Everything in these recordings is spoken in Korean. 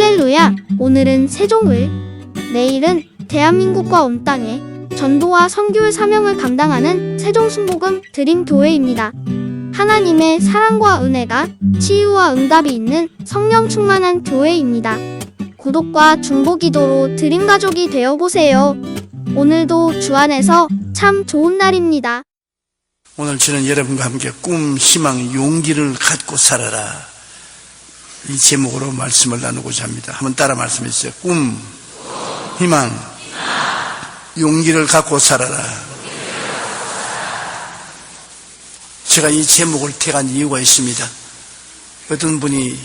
할렐루야! 오늘은 세종을, 내일은 대한민국과 온 땅에 전도와 선교의 사명을 감당하는 세종순복음 드림교회입니다. 하나님의 사랑과 은혜가 치유와 응답이 있는 성령 충만한 교회입니다. 구독과 중보기도로 드림가족이 되어보세요. 오늘도 주 안에서 참 좋은 날입니다. 오늘 저는 여러분과 함께 꿈, 희망, 용기를 갖고 살아라, 이 제목으로 말씀을 나누고자 합니다. 한번 따라 말씀해 주세요. 꿈, 희망, 용기를 갖고 살아라. 제가 이 제목을 택한 이유가 있습니다. 어떤 분이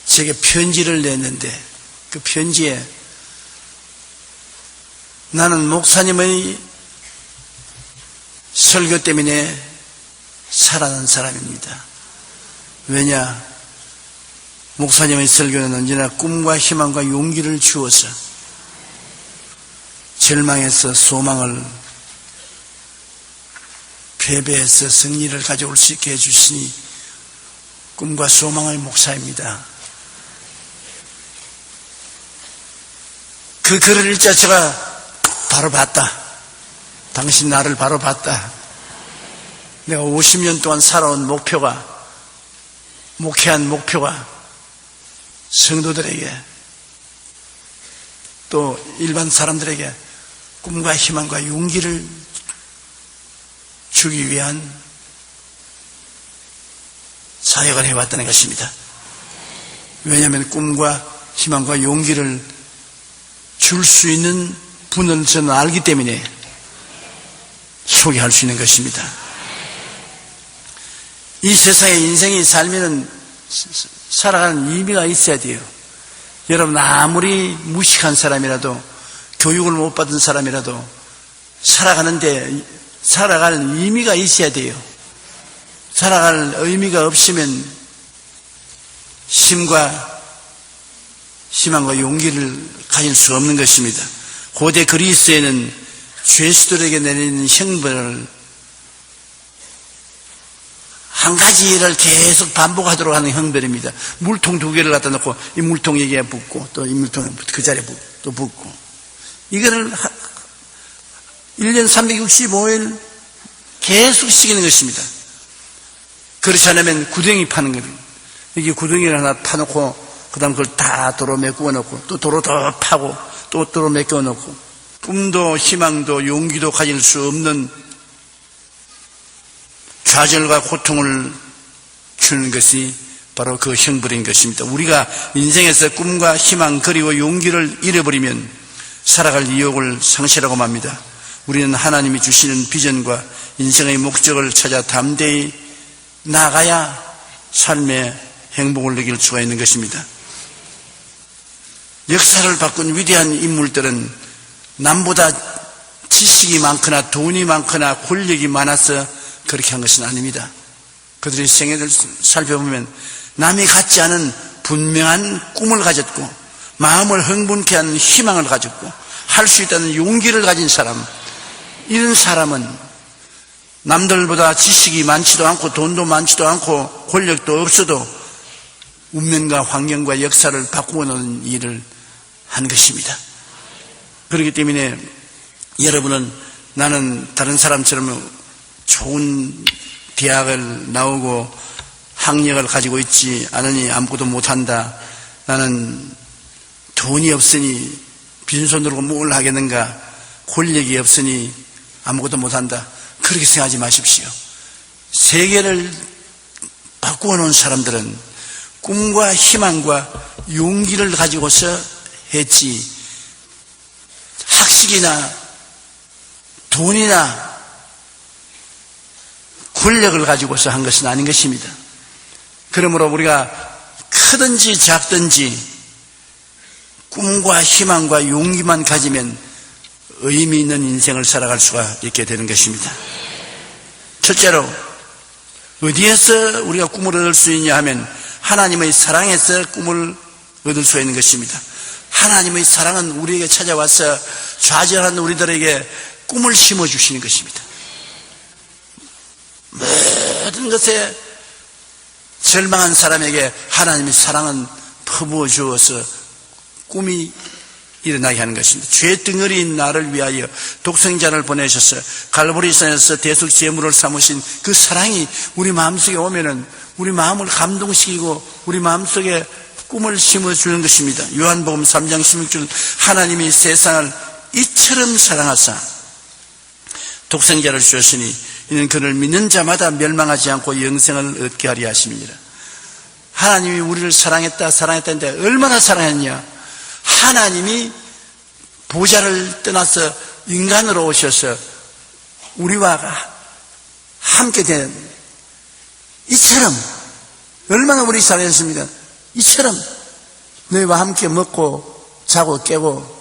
제게 편지를 냈는데, 그 편지에 나는 목사님의 설교 때문에 살아난 사람입니다. 왜냐? 목사님의 설교는 언제나 꿈과 희망과 용기를 주어서 절망에서 소망을, 패배에서 승리를 가져올 수 있게 해주시니 꿈과 소망의 목사입니다. 그 글을 읽자 제가 바로 봤다. 당신 나를 바로 봤다. 내가 50년 동안 살아온 목회한 목표가 성도들에게 또 일반 사람들에게 꿈과 희망과 용기를 주기 위한 사역을 해왔다는 것입니다. 왜냐하면 꿈과 희망과 용기를 줄 수 있는 분을 저는 알기 때문에 소개할 수 있는 것입니다. 이 세상에 인생이 살면은 살아가는 의미가 있어야 돼요. 여러분, 아무리 무식한 사람이라도, 교육을 못 받은 사람이라도 살아가는데 살아갈 의미가 있어야 돼요. 살아갈 의미가 없으면 힘과 희망과 용기를 가질 수 없는 것입니다. 고대 그리스에는 죄수들에게 내리는 형벌을 한 가지 일을 계속 반복하도록 하는 형벌입니다. 물통 2개를 갖다 놓고 이 물통 여기에 붓고 또 이 물통 그 자리에 또 붓고, 이거를 1년 365일 계속 시키는 것입니다. 그렇지 않으면 구덩이 파는 겁니다. 여기 구덩이를 하나 파놓고 그 다음 그걸 다 도로 메꾸어 놓고 또 도로 더 파고 또 도로 메꾸어 놓고, 꿈도 희망도 용기도 가질 수 없는 좌절과 고통을 주는 것이 바로 그 형벌인 것입니다. 우리가 인생에서 꿈과 희망 그리고 용기를 잃어버리면 살아갈 의욕을 상실하고 맙니다. 우리는 하나님이 주시는 비전과 인생의 목적을 찾아 담대히 나가야 삶의 행복을 느낄 수가 있는 것입니다. 역사를 바꾼 위대한 인물들은 남보다 지식이 많거나 돈이 많거나 권력이 많아서 그렇게 한 것은 아닙니다. 그들의 생애를 살펴보면 남이 갖지 않은 분명한 꿈을 가졌고 마음을 흥분케 하는 희망을 가졌고 할 수 있다는 용기를 가진 사람, 이런 사람은 남들보다 지식이 많지도 않고 돈도 많지도 않고 권력도 없어도 운명과 환경과 역사를 바꾸어 놓는 일을 한 것입니다. 그렇기 때문에 여러분은 나는 다른 사람처럼 좋은 대학을 나오고 학력을 가지고 있지 않으니 아무것도 못한다, 나는 돈이 없으니 빈손으로 뭘 하겠는가, 권력이 없으니 아무것도 못한다, 그렇게 생각하지 마십시오. 세계를 바꾸어 놓은 사람들은 꿈과 희망과 용기를 가지고서 했지, 학식이나 돈이나 권력을 가지고서 한 것은 아닌 것입니다. 그러므로 우리가 크든지 작든지 꿈과 희망과 용기만 가지면 의미 있는 인생을 살아갈 수가 있게 되는 것입니다. 첫째로 어디에서 우리가 꿈을 얻을 수 있냐 하면 하나님의 사랑에서 꿈을 얻을 수 있는 것입니다. 하나님의 사랑은 우리에게 찾아와서 좌절한 우리들에게 꿈을 심어주시는 것입니다. 모든 것에 절망한 사람에게 하나님의 사랑은 허부어 주어서 꿈이 일어나게 하는 것입니다. 죄 덩어리인 나를 위하여 독생자를 보내셔서 갈보리산에서 대속 제물을 삼으신 그 사랑이 우리 마음속에 오면은 우리 마음을 감동시키고 우리 마음속에 꿈을 심어주는 것입니다. 요한복음 3장 16절 하나님이 세상을 이처럼 사랑하사 독생자를 주셨으니 이는 그를 믿는 자마다 멸망하지 않고 영생을 얻게 하려 하심이니라. 하나님이 우리를 사랑했다는데 얼마나 사랑했냐. 하나님이 보좌를 떠나서 인간으로 오셔서 우리와 함께 된 이처럼 얼마나 우리 사랑했습니까? 이처럼 너희와 함께 먹고 자고 깨고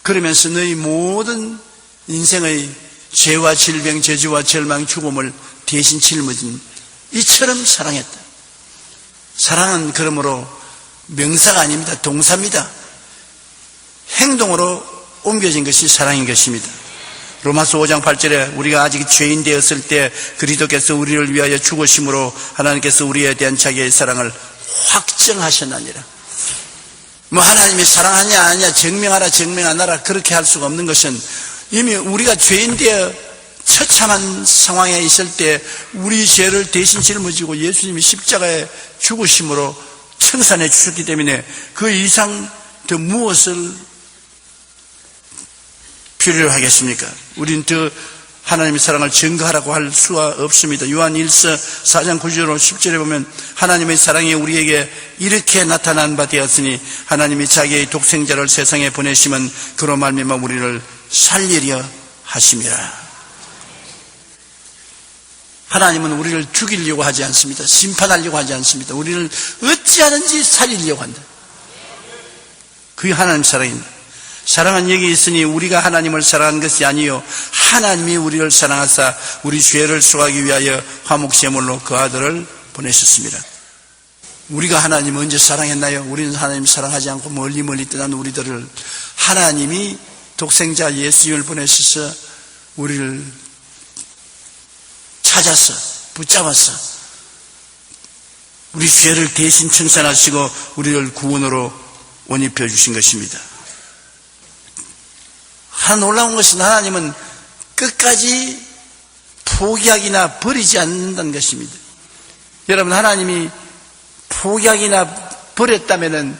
그러면서 너희 모든 인생의 죄와 질병, 저주와 절망, 죽음을 대신 짊어진 이처럼 사랑했다. 사랑은 그러므로 명사가 아닙니다. 동사입니다. 행동으로 옮겨진 것이 사랑인 것입니다. 로마서 5장 8절에 우리가 아직 죄인 되었을 때 그리스도께서 우리를 위하여 죽으심으로 하나님께서 우리에 대한 자기의 사랑을 확정하셨나니라. 하나님이 사랑하냐 아니냐 증명하라 증명 안 하라 그렇게 할 수가 없는 것은 이미 우리가 죄인 되어 처참한 상황에 있을 때 우리 죄를 대신 짊어지고 예수님이 십자가에 죽으심으로 청산해 주셨기 때문에 그 이상 더 무엇을 필요로 하겠습니까? 우린 더 하나님의 사랑을 증거하라고 할 수가 없습니다. 요한 1서 4장 9절 10절에 보면 하나님의 사랑이 우리에게 이렇게 나타난 바 되었으니 하나님이 자기의 독생자를 세상에 보내시면 그로 말미암아 우리를 살리려 하심이라. 하나님은 우리를 죽이려고 하지 않습니다. 심판하려고 하지 않습니다. 우리를 어찌하든지 살리려고 한다. 그게 하나님 사랑입니다. 사랑은 여기 있으니 우리가 하나님을 사랑한 것이 아니요 하나님이 우리를 사랑하사 우리 죄를 속하기 위하여 화목제물로 그 아들을 보내셨습니다. 우리가 하나님을 언제 사랑했나요? 우리는 하나님 사랑하지 않고 멀리 떠난 우리들을 하나님이 독생자 예수님을 보내셔서 우리를 찾아서 붙잡아서 우리 죄를 대신 청산하시고 우리를 구원으로 옷 입혀주신 것입니다. 놀라운 것은 하나님은 끝까지 포기하기나 버리지 않는다는 것입니다. 여러분, 하나님이 포기하기나 버렸다면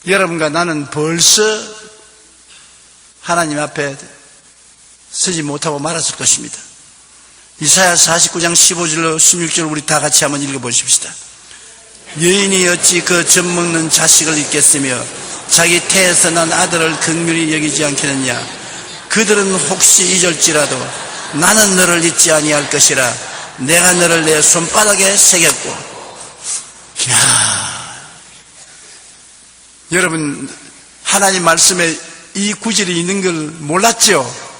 여러분과 나는 벌써 하나님 앞에 서지 못하고 말았을 것입니다. 이사야 49장 15절로 16절 우리 다 같이 한번 읽어보십시다. 여인이 어찌 그 젖먹는 자식을 잊겠으며 자기 태에서 난 아들을 긍휼히 여기지 않겠느냐. 그들은 혹시 잊을지라도 나는 너를 잊지 아니할 것이라. 내가 너를 내 손바닥에 새겼고. 이야, 여러분 하나님 말씀에 이 구절이 있는 걸 몰랐죠?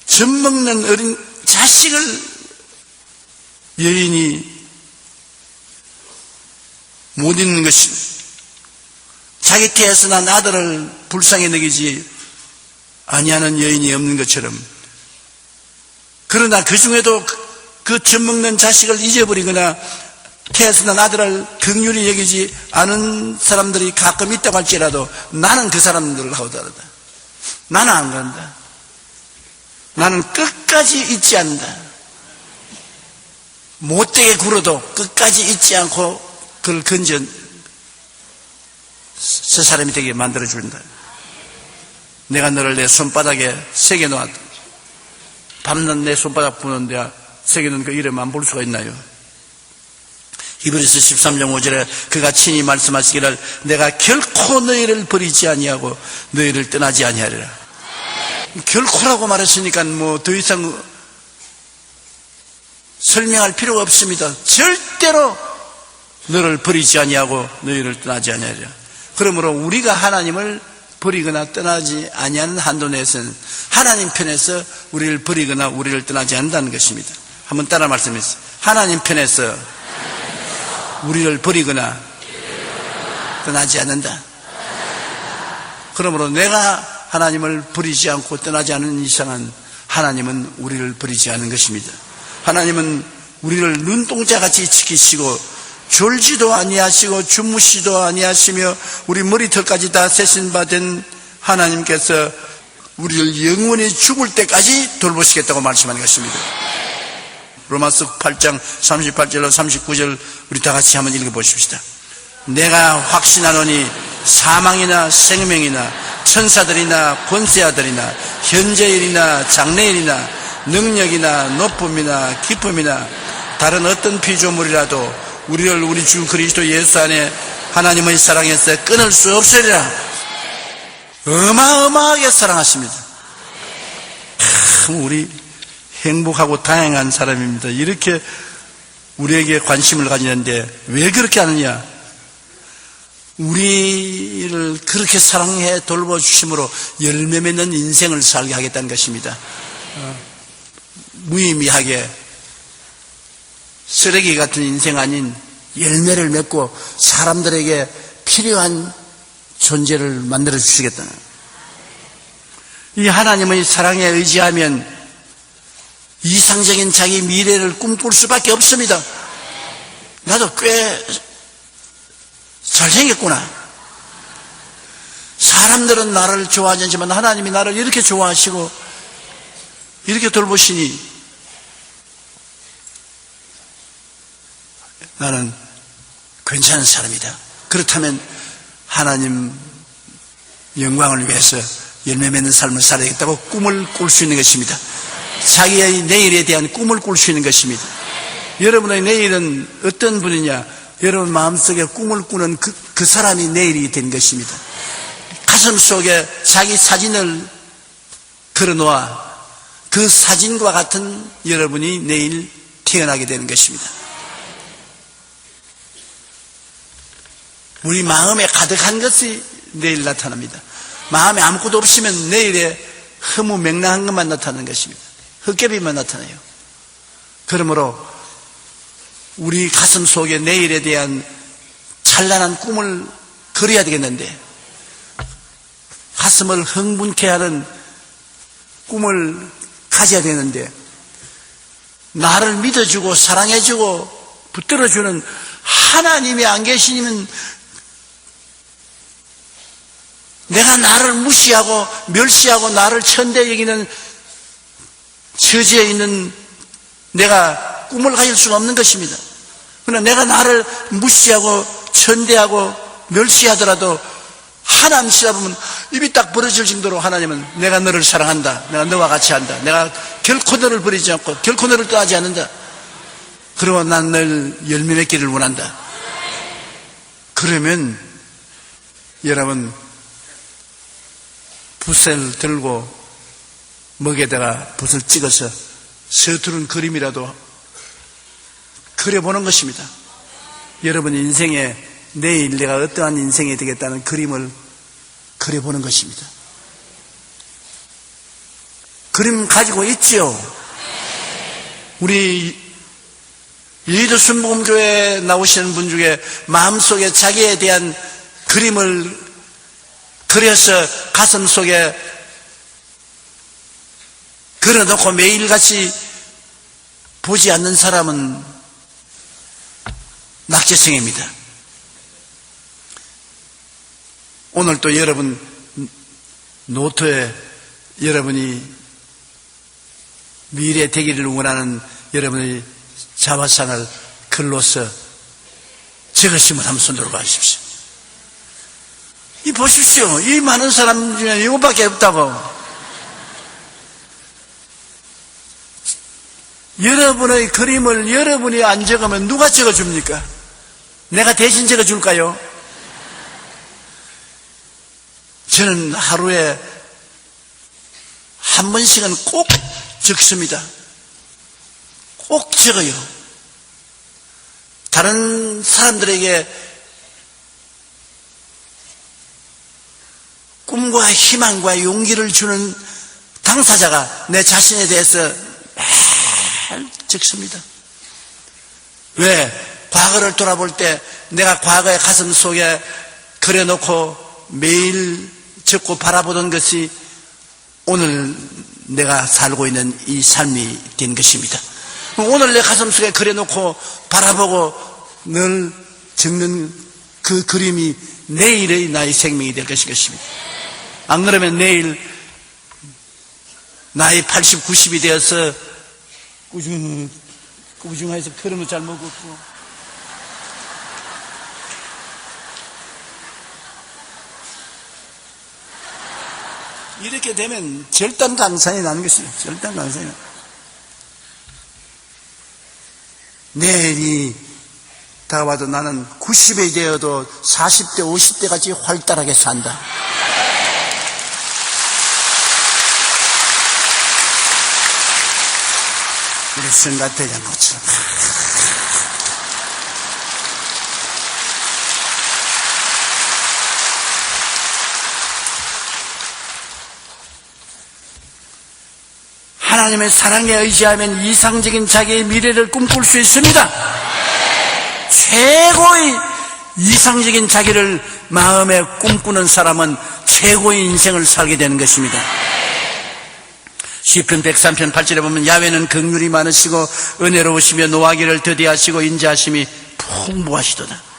젖먹는 어린 자식을 여인이 못 잊는 것입니다. 자기 태에서 난 아들을 불쌍히 여기지 아니하는 여인이 없는 것처럼, 그러나 그 중에도 그 젖먹는 자식을 잊어버리거나 태에서 난 아들을 긍휼히 여기지 않은 사람들이 가끔 있다고 할지라도 나는 그 사람들하고 다르다. 나는 안 그런다. 나는 끝까지 잊지 않는다. 못되게 굴어도 끝까지 잊지 않고 그를 건져 저 사람이 되게 만들어준다. 내가 너를 내 손바닥에 새겨놓았다. 밤낮 내 손바닥 부는데 새겨놓은 그 이름만 볼 수가 있나요? 히브리서 13장 5절에 그가 친히 말씀하시기를 내가 결코 너희를 버리지 아니하고 너희를 떠나지 아니하리라. 결코라고 말했으니까 더 이상 설명할 필요가 없습니다. 절대로 너를 버리지 아니하고 너희를 떠나지 아니하리라. 그러므로 우리가 하나님을 버리거나 떠나지 아니하는 한도 내에서는 하나님 편에서 우리를 버리거나 우리를 떠나지 않는다는 것입니다. 한번 따라 말씀해주세요. 하나님 편에서 우리를 버리거나 떠나지 않는다. 그러므로 내가 하나님을 버리지 않고 떠나지 않는 이상은 하나님은 우리를 버리지 않는 것입니다. 하나님은 우리를 눈동자같이 지키시고 졸지도 아니하시고 주무시도 아니하시며 우리 머리털까지 다 세신 바 된 하나님께서 우리를 영원히 죽을 때까지 돌보시겠다고 말씀하는 것입니다. 로마서 8장 38절로 39절 우리 다 같이 한번 읽어보십시다. 내가 확신하노니 사망이나 생명이나 천사들이나 권세아들이나 현재일이나 장래일이나 능력이나 높음이나 깊음이나 다른 어떤 피조물이라도 우리를 우리 주 그리스도 예수 안에 하나님의 사랑에서 끊을 수 없으리라. 어마어마하게 사랑하십니다. 참 우리 행복하고 다양한 사람입니다. 이렇게 우리에게 관심을 가지는데 왜 그렇게 하느냐? 우리를 그렇게 사랑해 돌봐주심으로 열매 맺는 인생을 살게 하겠다는 것입니다. 무의미하게 쓰레기 같은 인생 아닌 열매를 맺고 사람들에게 필요한 존재를 만들어 주시겠다는, 이 하나님의 사랑에 의지하면 이상적인 자기 미래를 꿈꿀 수밖에 없습니다. 나도 꽤 잘생겼구나. 사람들은 나를 좋아하지 않지만 하나님이 나를 이렇게 좋아하시고 이렇게 돌보시니 나는 괜찮은 사람이다. 그렇다면 하나님 영광을 위해서 열매 맺는 삶을 살아야겠다고 꿈을 꿀 수 있는 것입니다. 자기의 내일에 대한 꿈을 꿀 수 있는 것입니다. 여러분의 내일은 어떤 분이냐? 여러분 마음속에 꿈을 꾸는 그 사람이 내일이 된 것입니다. 가슴 속에 자기 사진을 걸어놓아 그 사진과 같은 여러분이 내일 태어나게 되는 것입니다. 우리 마음에 가득한 것이 내일 나타납니다. 마음에 아무것도 없으면 내일에 허무맹랑한 것만 나타나는 것입니다. 헛개비만 나타나요. 그러므로 우리 가슴 속에 내일에 대한 찬란한 꿈을 그려야 되겠는데, 가슴을 흥분케 하는 꿈을 가져야 되는데, 나를 믿어주고 사랑해주고 붙들어주는 하나님이 안 계시면 내가 나를 무시하고 멸시하고 나를 천대 여기는 처지에 있는 내가 꿈을 가질 수가 없는 것입니다. 그러나 내가 나를 무시하고 천대하고 멸시하더라도 하나님 찾아보면 입이 딱 벌어질 정도로 하나님은 내가 너를 사랑한다. 내가 너와 같이 한다. 내가 결코 너를 버리지 않고 결코 너를 떠나지 않는다. 그리고 난 널 열매 맺기를 원한다. 그러면 여러분 붓을 들고 먹에다가 붓을 찍어서 서투른 그림이라도 그려보는 것입니다. 여러분 인생에 내일 내가 어떠한 인생이 되겠다는 그림을 그려보는 것입니다. 그림 가지고 있지요. 우리 여의도 순복음교회에 나오시는 분 중에 마음속에 자기에 대한 그림을 그려서 가슴 속에 걸어놓고 매일같이 보지 않는 사람은 낙제성입니다. 오늘 또 여러분 노트에 여러분이 미래 되기를 원하는 여러분의 자화상을 글로써 적으시면 한번 손 들어봐 주십시오. 이 보십시오. 이 많은 사람 중에 이것밖에 없다고. 여러분의 그림을 여러분이 안 적으면 누가 적어줍니까? 내가 대신 적어줄까요? 저는 하루에 한 번씩은 꼭 적습니다. 꼭 적어요. 다른 사람들에게 꿈과 희망과 용기를 주는 당사자가 내 자신에 대해서 매일 적습니다. 왜? 과거를 돌아볼 때 내가 과거의 가슴 속에 그려놓고 매일 적고 바라보던 것이 오늘 내가 살고 있는 이 삶이 된 것입니다. 오늘 내 가슴 속에 그려놓고 바라보고 늘 적는 그 그림이 내일의 나의 생명이 될 것입니다. 안 그러면 내일 나이 80, 90이 되어서 꾸중해서 걸음을 잘 못 걷고 이렇게 되면 절단강산이 나는 것이에요. 절단강산이. 내일이 다가와도 나는 90이 되어도 40대, 50대 같이 활달하게 산다. 우리 성가대장로처럼. 하나님의 사랑에 의지하면 이상적인 자기의 미래를 꿈꿀 수 있습니다. 최고의 이상적인 자기를 마음에 꿈꾸는 사람은 최고의 인생을 살게 되는 것입니다. 시편 103편 8절에 보면 야훼는 긍휼이 많으시고 은혜로우시며 노하기를 더디하시고 인자하심이 풍부하시도다.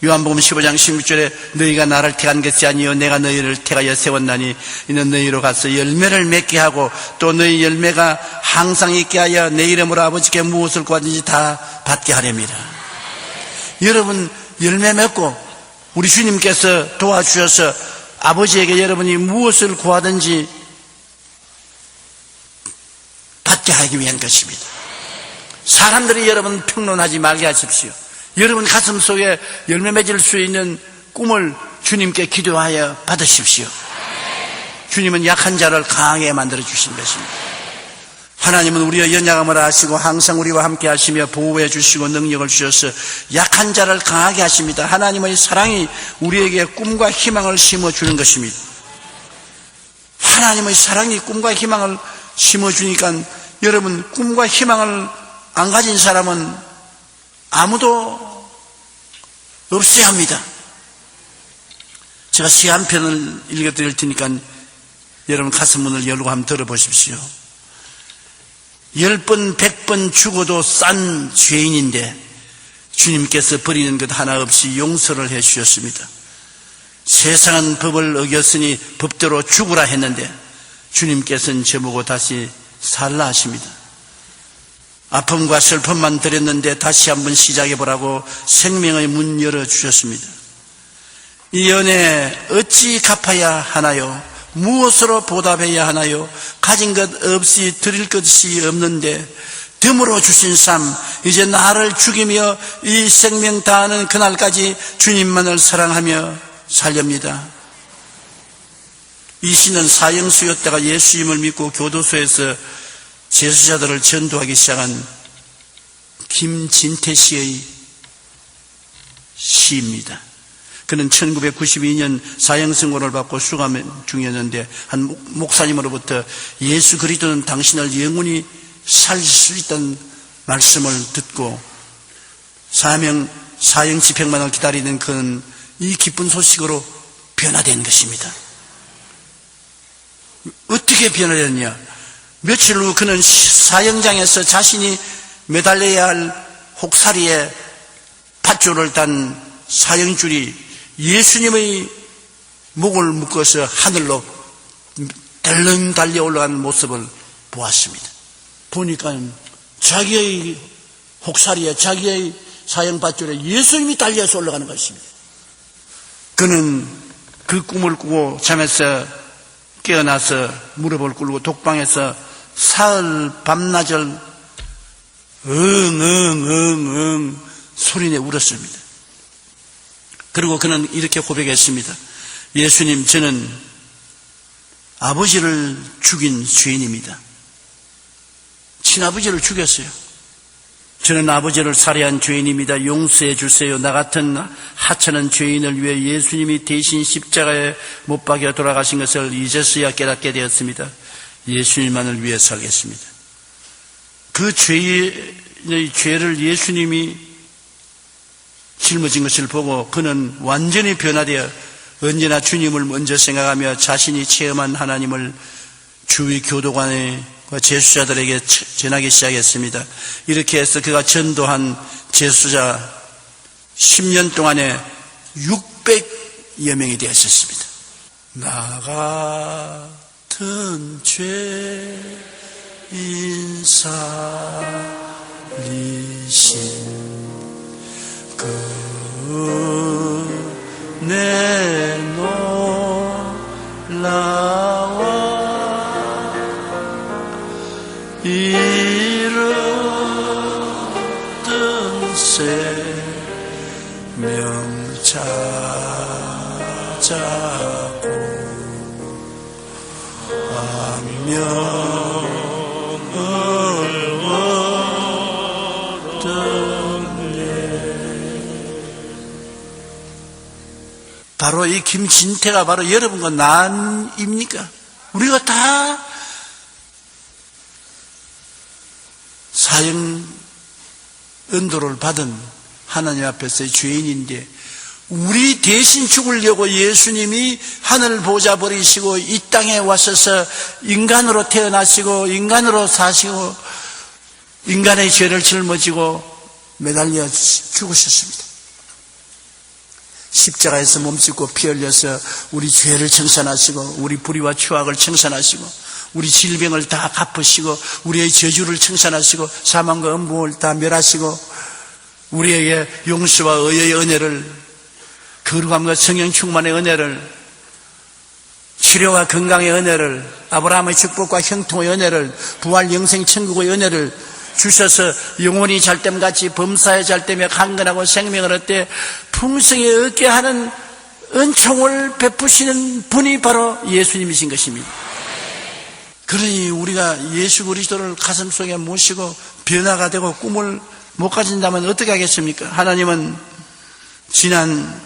요한복음 15장 16절에 너희가 나를 택한 것이 아니요 내가 너희를 택하여 세웠나니 이는 너희로 가서 열매를 맺게 하고 또 너희 열매가 항상 있게 하여 내 이름으로 아버지께 무엇을 구하든지 다 받게 하렵니다. 여러분 열매 맺고 우리 주님께서 도와주셔서 아버지에게 여러분이 무엇을 구하든지 받게 하기 위한 것입니다. 사람들이 여러분 평론하지 말게 하십시오. 여러분 가슴 속에 열매 맺을 수 있는 꿈을 주님께 기도하여 받으십시오. 주님은 약한 자를 강하게 만들어 주신 것입니다. 하나님은 우리의 연약함을 아시고 항상 우리와 함께 하시며 보호해 주시고 능력을 주셔서 약한 자를 강하게 하십니다. 하나님의 사랑이 우리에게 꿈과 희망을 심어주는 것입니다. 하나님의 사랑이 꿈과 희망을 심어주니까 여러분 꿈과 희망을 안 가진 사람은 아무도 없어야 합니다. 제가 시 한 편을 읽어드릴 테니까 여러분 가슴문을 열고 한번 들어보십시오. 10번 100번 죽어도 싼 죄인인데 주님께서 버리는 것 하나 없이 용서를 해 주셨습니다. 세상은 법을 어겼으니 법대로 죽으라 했는데 주님께서는 저보고 다시 살라 하십니다. 아픔과 슬픔만 드렸는데 다시 한번 시작해보라고 생명의 문 열어주셨습니다. 이 은혜 어찌 갚아야 하나요? 무엇으로 보답해야 하나요? 가진 것 없이 드릴 것이 없는데 덤으로 주신 삶, 이제 나를 죽이며 이 생명 다하는 그날까지 주님만을 사랑하며 살렵니다. 이 씨는 사형수였다가 예수님을 믿고 교도소에서 재수자들을 전도하기 시작한 김진태 씨의 시입니다. 그는 1992년 사형선고를 받고 수감 중이었는데 한 목사님으로부터 예수 그리스도는 당신을 영원히 살릴 수 있다는 말씀을 듣고 사형 집행만을 기다리는 그는 이 기쁜 소식으로 변화된 것입니다. 어떻게 변화됐냐? 며칠 후 그는 사형장에서 자신이 매달려야 할 혹사리에 밧줄을 단 사형줄이 예수님의 목을 묶어서 하늘로 덜렁 달려 올라가는 모습을 보았습니다. 보니까 자기의 혹사리에 자기의 사형밧줄에 예수님이 달려서 올라가는 것입니다. 그는 그 꿈을 꾸고 잠에서 깨어나서 무릎을 꿇고 독방에서 사흘 밤낮을 응응응응 소리내 울었습니다. 그리고 그는 이렇게 고백했습니다. 예수님, 저는 아버지를 죽인 죄인입니다. 친아버지를 죽였어요. 저는 아버지를 살해한 죄인입니다. 용서해 주세요. 나 같은 하찮은 죄인을 위해 예수님이 대신 십자가에 못 박여 돌아가신 것을 이제서야 깨닫게 되었습니다. 예수님만을 위해 살겠습니다. 그 죄의 죄를 예수님이 짊어진 것을 보고 그는 완전히 변화되어 언제나 주님을 먼저 생각하며 자신이 체험한 하나님을 주위 교도관과 재수자들에게 전하기 시작했습니다. 이렇게 해서 그가 전도한 재수자 10년 동안에 600여 명이 되었습니다. 나 같은 죄인 살리신 내 놀라워 이르던 생명 찾아고 안명을 바로 이 김진태가 바로 여러분과 난입니까? 우리가 다 사형 은도를 받은 하나님 앞에서의 죄인인데 우리 대신 죽으려고 예수님이 하늘 보좌 버리시고 이 땅에 와셔서 인간으로 태어나시고 인간으로 사시고 인간의 죄를 짊어지고 매달려 죽으셨습니다. 십자가에서 몸짓고 피 흘려서 우리 죄를 청산하시고 우리 불의와 추악을 청산하시고 우리 질병을 다 갚으시고 우리의 저주를 청산하시고 사망과 음부를 다 멸하시고 우리에게 용서와 의의 은혜를 거룩함과 성령 충만의 은혜를 치료와 건강의 은혜를 아브라함의 축복과 형통의 은혜를 부활 영생 천국의 은혜를 주셔서 영혼이 잘됨같이 범사에 잘됨에 강건하고 생명을 얻되 풍성히 얻게 하는 은총을 베푸시는 분이 바로 예수님이신 것입니다. 그러니 우리가 예수 그리스도를 가슴속에 모시고 변화가 되고 꿈을 못 가진다면 어떻게 하겠습니까? 하나님은 지난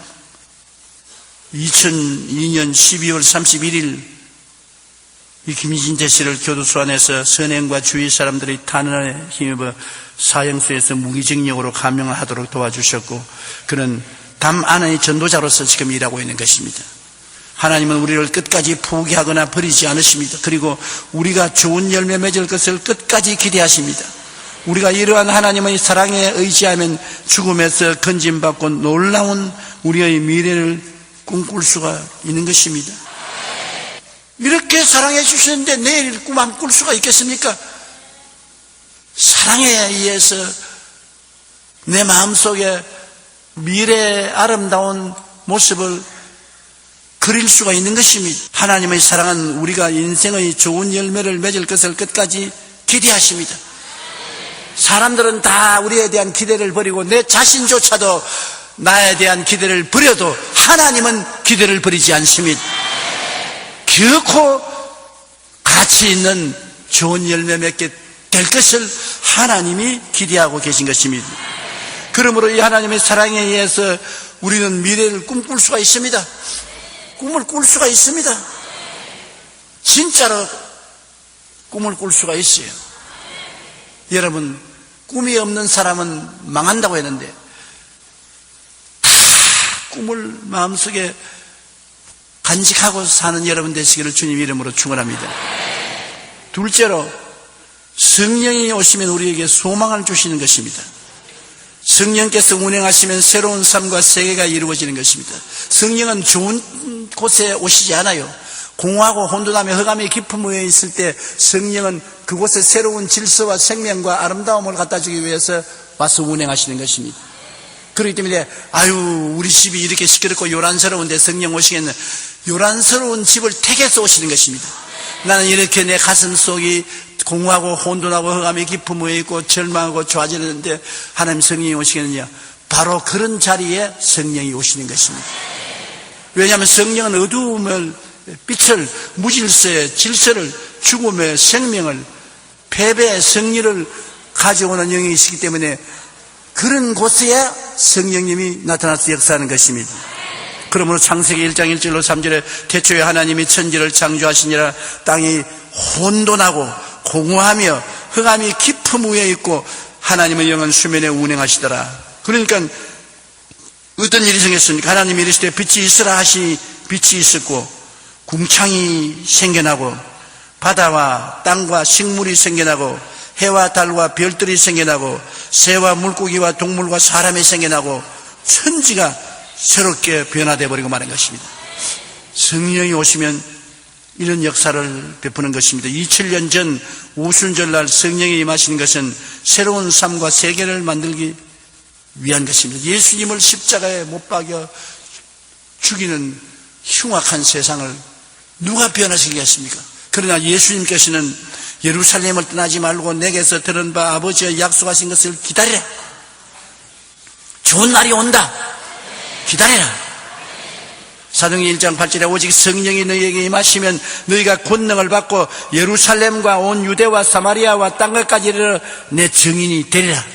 2002년 12월 31일 이 김진태 씨를 교도소 안에서 선행과 주위 사람들이 탄원에 힘입어 사형수에서 무기징역으로 감형을 하도록 도와주셨고 그는 담 안의 전도자로서 지금 일하고 있는 것입니다. 하나님은 우리를 끝까지 포기하거나 버리지 않으십니다. 그리고 우리가 좋은 열매 맺을 것을 끝까지 기대하십니다. 우리가 이러한 하나님의 사랑에 의지하면 죽음에서 건짐받고 놀라운 우리의 미래를 꿈꿀 수가 있는 것입니다. 이렇게 사랑해 주셨는데 내일 꿈 안 꿀 수가 있겠습니까? 사랑에 의해서 내 마음속에 미래의 아름다운 모습을 그릴 수가 있는 것입니다. 하나님의 사랑은 우리가 인생의 좋은 열매를 맺을 것을 끝까지 기대하십니다. 사람들은 다 우리에 대한 기대를 버리고 내 자신조차도 나에 대한 기대를 버려도 하나님은 기대를 버리지 않습니다. 결코 가치 있는 좋은 열매 맺게 될 것을 하나님이 기대하고 계신 것입니다. 그러므로 이 하나님의 사랑에 의해서 우리는 미래를 꿈꿀 수가 있습니다. 꿈을 꿀 수가 있습니다. 진짜로 꿈을 꿀 수가 있어요. 여러분, 꿈이 없는 사람은 망한다고 했는데 다 꿈을 마음속에 간직하고 사는 여러분 되시기를 주님 이름으로 축원합니다. 둘째로 성령이 오시면 우리에게 소망을 주시는 것입니다. 성령께서 운행하시면 새로운 삶과 세계가 이루어지는 것입니다. 성령은 좋은 곳에 오시지 않아요. 공허하고 혼돈하며 흑암의 깊은 무에 있을 때 성령은 그곳에 새로운 질서와 생명과 아름다움을 갖다 주기 위해서 와서 운행하시는 것입니다. 그렇기 때문에 우리 집이 이렇게 시끄럽고 요란스러운데 성령 오시겠네. 요란스러운 집을 택해서 오시는 것입니다. 나는 이렇게 내 가슴 속이 공허하고 혼돈하고 흑암의 깊은 무에 있고 절망하고 좌절했는데 하나님 성령이 오시겠느냐? 바로 그런 자리에 성령이 오시는 것입니다. 왜냐하면 성령은 어두움을, 빛을, 무질서의 질서를, 죽음의 생명을, 패배의 승리를 가져오는 영이시기 때문에 그런 곳에 성령님이 나타나서 역사하는 것입니다. 그러므로 창세기 1장 1절로 3절에 태초에 하나님이 천지를 창조하시니라. 땅이 혼돈하고 공허하며 흑암이 깊은 무에 있고 하나님의 영은 수면에 운행하시더라. 그러니까 어떤 일이 생겼습니까? 하나님이 이르시되 빛이 있으라 하시니 빛이 있었고 궁창이 생겨나고 바다와 땅과 식물이 생겨나고 해와 달과 별들이 생겨나고 새와 물고기와 동물과 사람이 생겨나고 천지가 새롭게 변화되어 버리고 마는 것입니다. 성령이 오시면 이런 역사를 베푸는 것입니다. 2000년 전 오순절날 성령이 임하시는 것은 새로운 삶과 세계를 만들기 위한 것입니다. 예수님을 십자가에 못 박여 죽이는 흉악한 세상을 누가 변화시키겠습니까? 그러나 예수님께서는 예루살렘을 떠나지 말고 내게서 들은 바 아버지가 약속하신 것을 기다리라. 좋은 날이 온다. 기다리라. 사도행전 1장 8절에 오직 성령이 너희에게 임하시면 너희가 권능을 받고 예루살렘과 온 유대와 사마리아와 땅끝까지 이르러 내 증인이 되리라.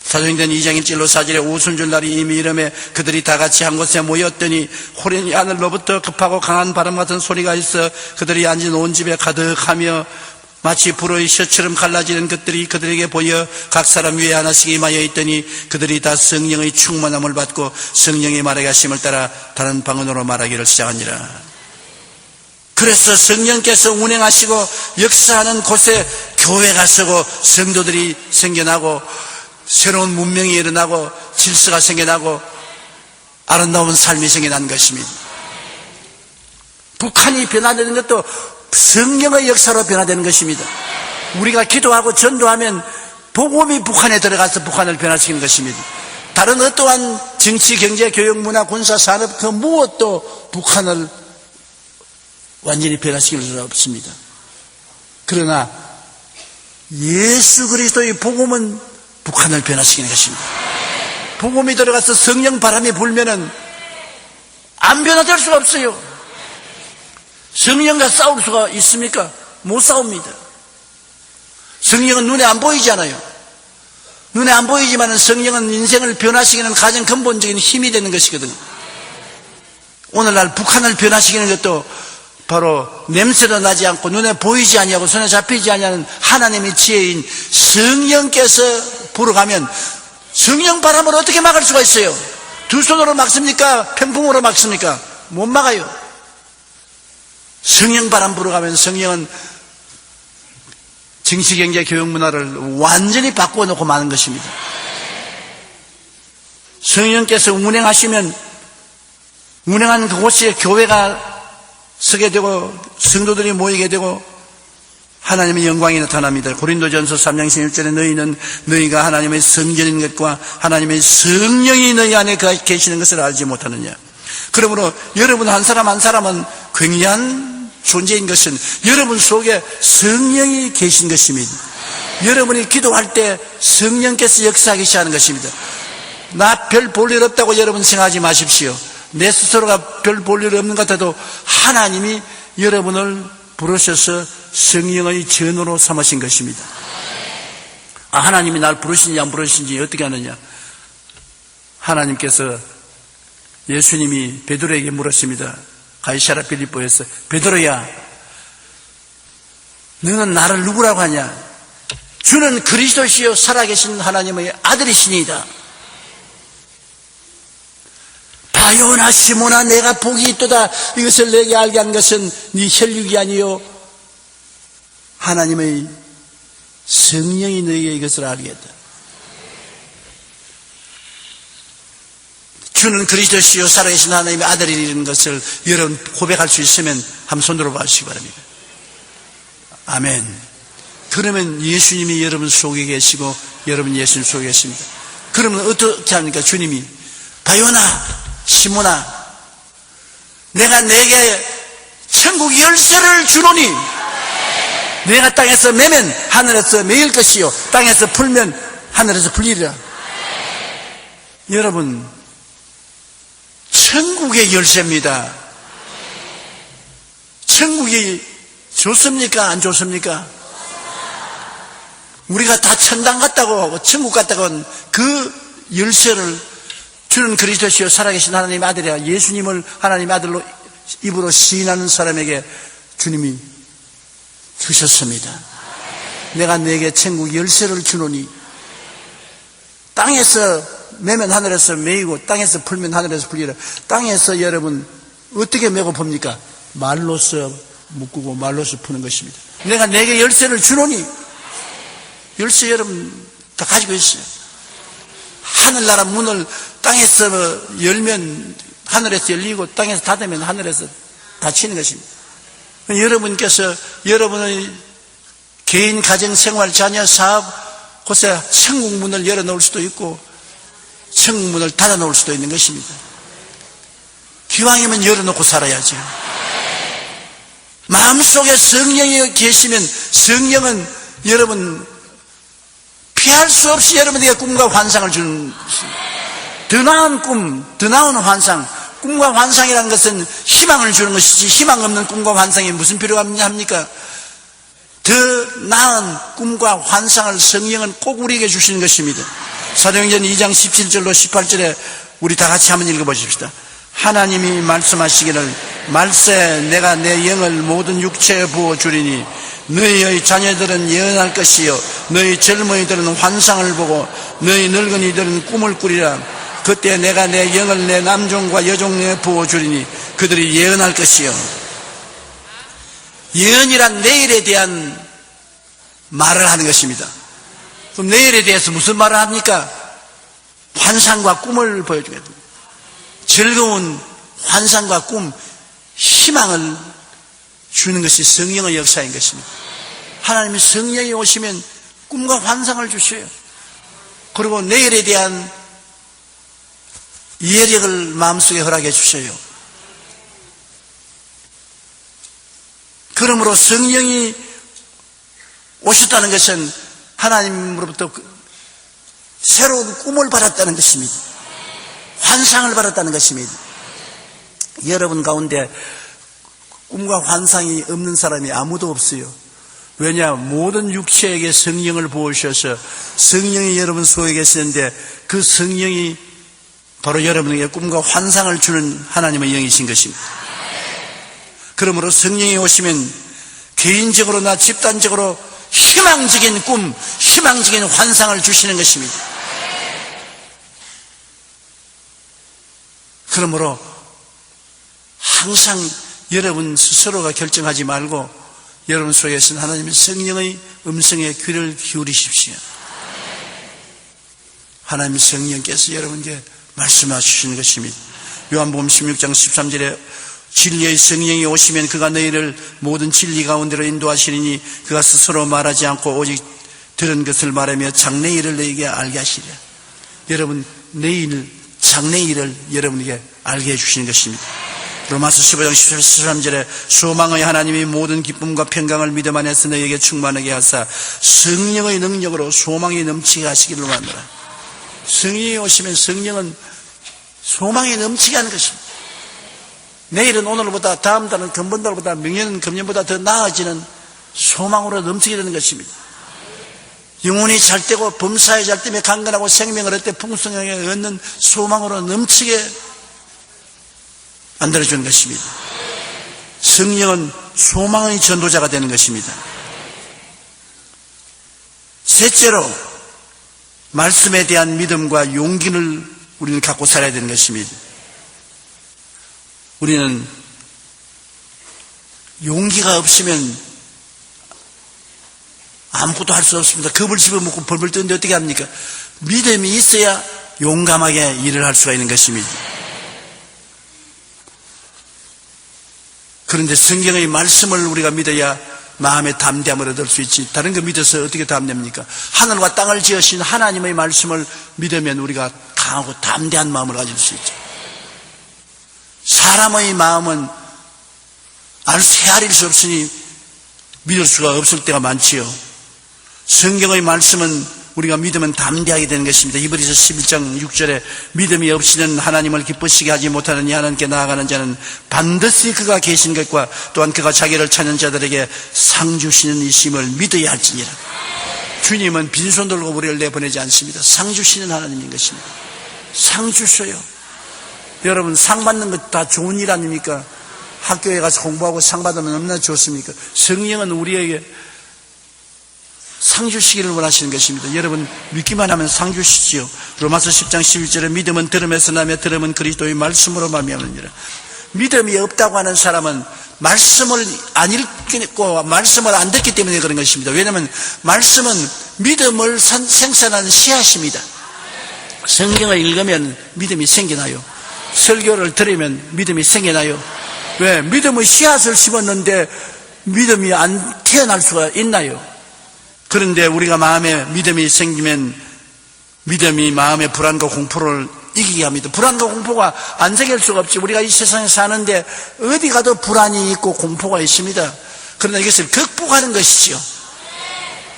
사도행전 2장 1절로 4절에 오순절날이 이미 이름에 그들이 다 같이 한 곳에 모였더니 호련히 하늘로부터 급하고 강한 바람 같은 소리가 있어 그들이 앉은 온 집에 가득하며 마치 불의 셔처럼 갈라지는 것들이 그들에게 보여 각 사람 위에 하나씩 임하여 있더니 그들이 다 성령의 충만함을 받고 성령이 말하게 하심을 따라 다른 방언으로 말하기를 시작하니라. 그래서 성령께서 운행하시고 역사하는 곳에 교회가 서고 성도들이 생겨나고 새로운 문명이 일어나고 질서가 생겨나고 아름다운 삶이 생겨난 것입니다. 북한이 변화되는 것도 성령의 역사로 변화되는 것입니다. 우리가 기도하고 전도하면 복음이 북한에 들어가서 북한을 변화시키는 것입니다. 다른 어떠한 정치, 경제, 교육, 문화, 군사, 산업 그 무엇도 북한을 완전히 변화시킬 수 없습니다. 그러나 예수 그리스도의 복음은 북한을 변화시키는 것입니다. 복음이 들어가서 성령 바람이 불면은 안 변화될 수가 없어요. 성령과 싸울 수가 있습니까? 못 싸웁니다. 성령은 눈에 안 보이잖아요. 눈에 안 보이지만 성령은 인생을 변화시키는 가장 근본적인 힘이 되는 것이거든요. 오늘날 북한을 변화시키는 것도 바로 냄새도 나지 않고 눈에 보이지 아니하고 손에 잡히지 아니하는 하나님의 지혜인 성령께서 불어가면 성령 바람을 어떻게 막을 수가 있어요? 두 손으로 막습니까? 편풍으로 막습니까? 못 막아요. 성령 바람 불어가면 성령은 정치, 경제, 교육, 문화를 완전히 바꾸어놓고 마는 것입니다. 성령께서 운행하시면 운행하는 그곳에 교회가 서게 되고 성도들이 모이게 되고 하나님의 영광이 나타납니다. 고린도전서 3장 16절에 너희는 너희가 하나님의 성전인 것과 하나님의 성령이 너희 안에 계시는 것을 알지 못하느냐. 그러므로 여러분 한 사람 한 사람은 굉장한 존재인 것은 여러분 속에 성령이 계신 것입니다. 여러분이 기도할 때 성령께서 역사하기 시작하는 것입니다. 나 별 볼 일 없다고 여러분 생각하지 마십시오. 내 스스로가 별 볼 일 없는 것 같아도 하나님이 여러분을 부르셔서 성령의 전으로 삼으신 것입니다. 하나님이 날 부르신지 안 부르신지 어떻게 하느냐. 하나님께서 예수님이 베드로에게 물었습니다. 가이사랴 빌립보에서 베드로야 너는 나를 누구라고 하냐. 주는 그리스도시요 살아계신 하나님의 아들이시니이다. 바요나 시몬아 내가 복이 있도다. 이것을 내게 알게 한 것은 네 혈육이 아니요 하나님의 성령이 너에게 이것을 알게 했다. 주는 그리스도시요 살아계신 하나님의 아들이라는 것을 여러분 고백할 수 있으면 한번 손 들어봐 주시기 바랍니다. 아멘. 그러면 예수님이 여러분 속에 계시고 여러분 예수님 속에 계십니다. 그러면 어떻게 합니까? 주님이 바요나 시몬아 내가 내게 천국 열쇠를 주노니 내가 땅에서 매면 하늘에서 매일 것이요 땅에서 풀면 하늘에서 풀리리라. 여러분 천국의 열쇠입니다. 천국이 좋습니까? 안 좋습니까? 우리가 다 천당 갔다고 하고 천국 갔다고 하는 그 열쇠를 주는 그리스도시요 살아계신 하나님의 아들이야. 예수님을 하나님의 아들로 입으로 시인하는 사람에게 주님이 주셨습니다. 내가 내게 천국 열쇠를 주노니 땅에서 매면 하늘에서 매이고 땅에서 풀면 하늘에서 풀리라. 땅에서 여러분 어떻게 매고 풉니까? 말로서 묶고 말로서 푸는 것입니다. 내가 내게 열쇠를 주노니 열쇠 여러분 다 가지고 있어요. 하늘나라 문을 땅에서 열면 하늘에서 열리고 땅에서 닫으면 하늘에서 닫히는 것입니다. 여러분께서 여러분의 개인, 가정, 생활, 자녀, 사업 곳에 천국 문을 열어놓을 수도 있고 천국 문을 닫아놓을 수도 있는 것입니다. 기왕이면 열어놓고 살아야죠. 마음속에 성령이 계시면 성령은 여러분 피할 수 없이 여러분에게 꿈과 환상을 주는 더 나은 꿈, 더 나은 환상. 꿈과 환상이라는 것은 희망을 주는 것이지 희망 없는 꿈과 환상이 무슨 필요가 합니까? 더 나은 꿈과 환상을 성령은 꼭 우리에게 주시는 것입니다. 사도행전 2장 17절로 18절에 우리 다 같이 한번 읽어보십시다. 하나님이 말씀하시기를 말세 내가 내 영을 모든 육체에 부어주리니 너희의 자녀들은 예언할 것이요 너희 젊은이들은 환상을 보고 너희 늙은이들은 꿈을 꾸리라. 그때 내가 내 영을 내 남종과 여종에 부어주리니 그들이 예언할 것이요. 예언이란 내일에 대한 말을 하는 것입니다. 그럼 내일에 대해서 무슨 말을 합니까? 환상과 꿈을 보여주게 됩니다. 즐거운 환상과 꿈, 희망을 주는 것이 성령의 역사인 것입니다. 하나님이 성령이 오시면 꿈과 환상을 주셔요. 그리고 내일에 대한 이해력을 마음속에 허락해 주셔요. 그러므로 성령이 오셨다는 것은 하나님으로부터 새로운 꿈을 받았다는 것입니다. 환상을 받았다는 것입니다. 여러분 가운데 꿈과 환상이 없는 사람이 아무도 없어요. 왜냐? 모든 육체에게 성령을 부으셔서 성령이 여러분 속에 계시는데 그 성령이 바로 여러분에게 꿈과 환상을 주는 하나님의 영이신 것입니다. 그러므로 성령이 오시면 개인적으로나 집단적으로 희망적인 꿈, 희망적인 환상을 주시는 것입니다. 그러므로 항상 여러분 스스로가 결정하지 말고 여러분 속에 계신 하나님의 성령의 음성에 귀를 기울이십시오. 하나님의 성령께서 여러분께 말씀하시는 것입니다. 요한복음 16장 13절에 진리의 성령이 오시면 그가 너희를 모든 진리 가운데로 인도하시리니 그가 스스로 말하지 않고 오직 들은 것을 말하며 장래일을 너희에게 알게 하시리라. 여러분 내일 장래일을 여러분에게 알게 해주시는 것입니다. 로마서 15장 13절에 소망의 하나님이 모든 기쁨과 평강을 믿음 안에서 너희에게 충만하게 하사 성령의 능력으로 소망이 넘치게 하시기를 원하노라. 성령이 오시면 성령은 소망이 넘치게 하는 것입니다. 내일은 오늘보다, 다음 달은 금번달보다,明년은 금년보다 더 나아지는 소망으로 넘치게 되는 것입니다. 영혼이 잘되고 범사에 잘되며 강건하고 생명을 얻되 풍성하게 얻는 소망으로 넘치게 만들어주는 것입니다. 성령은 소망의 전도자가 되는 것입니다. 셋째로 말씀에 대한 믿음과 용기를 우리는 갖고 살아야 되는 것입니다. 우리는 용기가 없으면 아무것도 할 수 없습니다. 겁을 집어먹고 벌벌 떠는데 어떻게 합니까? 믿음이 있어야 용감하게 일을 할 수가 있는 것입니다. 그런데 성경의 말씀을 우리가 믿어야 마음의 담대함을 얻을 수 있지. 다른 거 믿어서 어떻게 담대합니까? 하늘과 땅을 지으신 하나님의 말씀을 믿으면 우리가 강하고 담대한 마음을 가질 수 있죠. 사람의 마음은 헤아릴 수 없으니 믿을 수가 없을 때가 많지요. 성경의 말씀은 우리가 믿으면 담대하게 되는 것입니다. 히브리서 11장 6절에 믿음이 없이는 하나님을 기쁘시게 하지 못하느니 하나님께 나아가는 자는 반드시 그가 계신 것과 또한 그가 자기를 찾는 자들에게 상 주시는 이심을 믿어야 할지니라. 주님은 빈손 들고 우리를 내보내지 않습니다. 상 주시는 하나님인 것입니다. 상 주셔요. 여러분 상 받는 것 다 좋은 일 아닙니까? 학교에 가서 공부하고 상 받으면 얼마나 좋습니까? 성령은 우리에게 상 주시기를 원하시는 것입니다. 여러분 믿기만 하면 상 주시지요. 로마서 10장 11절에 믿음은 들음에서 나며 들음은 그리스도의 말씀으로 말미암느니라. 믿음이 없다고 하는 사람은 말씀을 안 읽고 말씀을 안 듣기 때문에 그런 것입니다. 왜냐하면 말씀은 믿음을 생산하는 씨앗입니다. 성경을 읽으면 믿음이 생겨나요. 설교를 들으면 믿음이 생겨나요. 왜? 믿음의 씨앗을 심었는데 믿음이 안 태어날 수가 있나요? 그런데 우리가 마음에 믿음이 생기면 믿음이 마음의 불안과 공포를 이기게 합니다. 불안과 공포가 안 생길 수가 없지. 우리가 이 세상에 사는데 어디 가도 불안이 있고 공포가 있습니다. 그러나 이것을 극복하는 것이지요.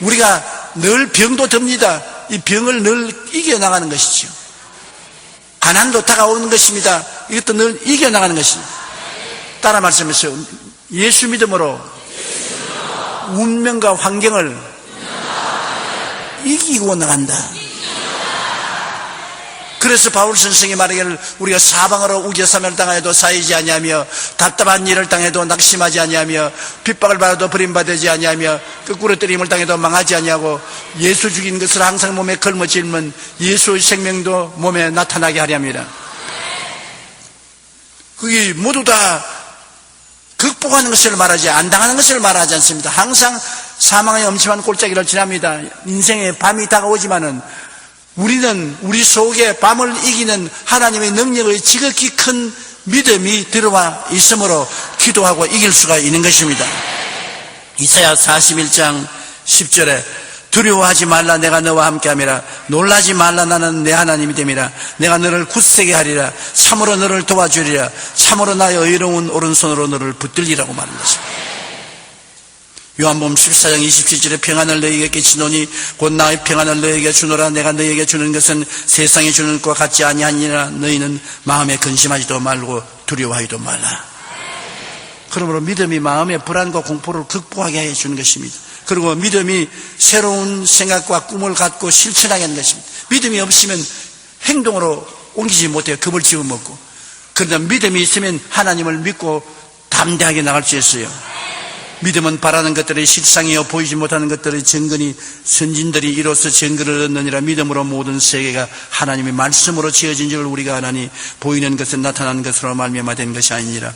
우리가 늘 병도 듭니다. 이 병을 늘 이겨나가는 것이지요. 가난도 다가오는 것입니다. 이것도 늘 이겨나가는 것입니다. 따라 말씀하세요. 예수 믿음으로 운명과 환경을 이기고 나간다. 그래서 바울 선생이 말하기를 우리가 사방으로 우겨사멸 당하여도 쌓이지 아니하며 답답한 일을 당해도 낙심하지 아니하며 핍박을 받아도 버림받지 아니하며 거꾸로 때림을 당해도 망하지 아니하고 예수 죽인 것을 항상 몸에 걸머질면 예수의 생명도 몸에 나타나게 하려 합니다. 그게 모두 다 극복하는 것을 말하지 안 당하는 것을 말하지 않습니다. 항상 사망의 엄침한 골짜기를 지납니다. 인생의 밤이 다가오지만은 우리는 우리 속에 밤을 이기는 하나님의 능력의 지극히 큰 믿음이 들어와 있으므로 기도하고 이길 수가 있는 것입니다. 이사야 41장 10절에 두려워하지 말라 내가 너와 함께함이라 놀라지 말라 나는 내 하나님이 됨이라 내가 너를 굳세게 하리라 참으로 너를 도와주리라 참으로 나의 의로운 오른손으로 너를 붙들리라고 말한 것입니다. 요한복음 14장 27절에 평안을 너희에게 끼치노니 곧 나의 평안을 너희에게 주노라 내가 너희에게 주는 것은 세상이 주는 것과 같지 아니하니라 너희는 마음에 근심하지도 말고 두려워하지도 말라. 그러므로 믿음이 마음의 불안과 공포를 극복하게 해주는 것입니다. 그리고 믿음이 새로운 생각과 꿈을 갖고 실천하게 하는 것입니다. 믿음이 없으면 행동으로 옮기지 못해요. 겁을 집어먹고. 그러나 믿음이 있으면 하나님을 믿고 담대하게 나갈 수 있어요. 믿음은 바라는 것들의 실상이요 보이지 못하는 것들의 증거니 선진들이 이로써 증거를 얻느니라. 믿음으로 모든 세계가 하나님의 말씀으로 지어진 줄 우리가 아나니 보이는 것은 나타나는 것으로 말미암아 된 것이 아니니라.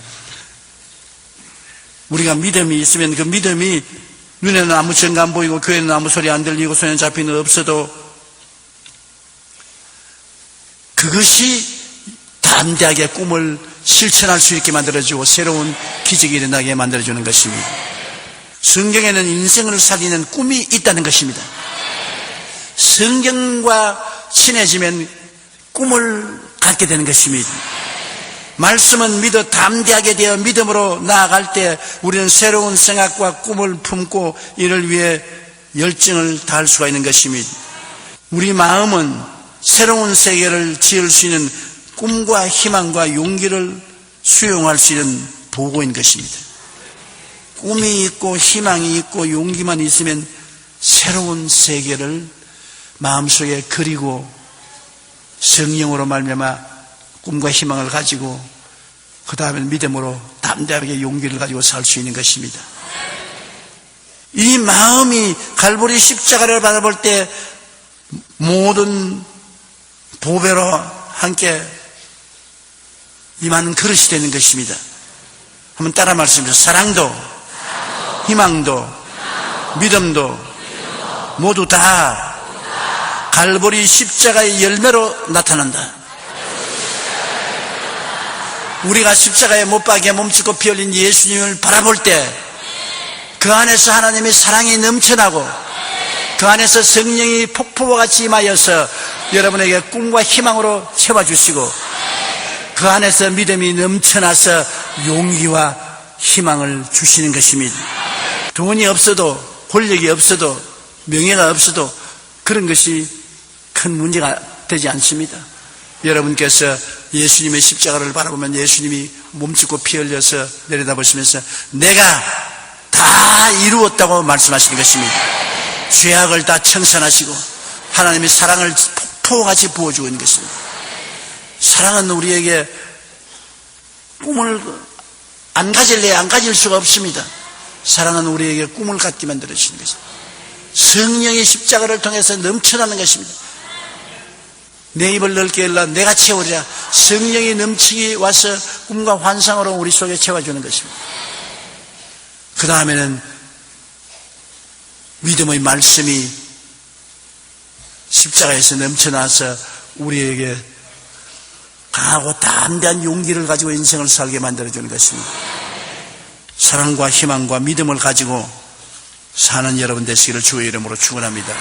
우리가 믿음이 있으면 그 믿음이 눈에는 아무 증거 안 보이고 귀에는 아무 소리 안 들리고 손에 잡히는 없어도 그것이 담대하게 꿈을 실천할 수 있게 만들어주고 새로운 기적이 일어나게 만들어주는 것입니다. 성경에는 인생을 살리는 꿈이 있다는 것입니다. 성경과 친해지면 꿈을 갖게 되는 것입니다. 말씀은 믿어 담대하게 되어 믿음으로 나아갈 때 우리는 새로운 생각과 꿈을 품고 이를 위해 열정을 다할 수가 있는 것입니다. 우리 마음은 새로운 세계를 지을 수 있는 꿈과 희망과 용기를 수용할 수 있는 보고인 것입니다. 꿈이 있고 희망이 있고 용기만 있으면 새로운 세계를 마음속에 그리고 성령으로 말미암아 꿈과 희망을 가지고 그 다음에 믿음으로 담대하게 용기를 가지고 살 수 있는 것입니다. 이 마음이 갈보리 십자가를 바라볼 때 모든 보배로 함께 임하는 그릇이 되는 것입니다. 한번 따라 말씀해 주세요. 사랑도 희망도 믿음도 모두 다 갈보리 십자가의 열매로 나타난다. 우리가 십자가에 못 박혀 몸짓고 피 흘린 예수님을 바라볼 때 그 안에서 하나님의 사랑이 넘쳐나고 그 안에서 성령이 폭포와 같이 임하여서 여러분에게 꿈과 희망으로 채워주시고 그 안에서 믿음이 넘쳐나서 용기와 희망을 주시는 것입니다. 돈이 없어도 권력이 없어도 명예가 없어도 그런 것이 큰 문제가 되지 않습니다. 여러분께서 예수님의 십자가를 바라보면 예수님이 몸짓고 피 흘려서 내려다보시면서 내가 다 이루었다고 말씀하시는 것입니다. 죄악을 다 청산하시고 하나님의 사랑을 폭포같이 부어주고 있는 것입니다. 사랑은 우리에게 꿈을 안 가질래 안 가질 수가 없습니다. 사랑은 우리에게 꿈을 갖게 만들어주시는 것입니다. 성령의 십자가를 통해서 넘쳐나는 것입니다. 내 입을 넓게 열라 내가 채우리라. 성령이 넘치게 와서 꿈과 환상으로 우리 속에 채워주는 것입니다. 그 다음에는 믿음의 말씀이 십자가에서 넘쳐나서 우리에게 강하고 담대한 용기를 가지고 인생을 살게 만들어주는 것입니다. 사랑과 희망과 믿음을 가지고 사는 여러분 되시기를 주의 이름으로 축원합니다.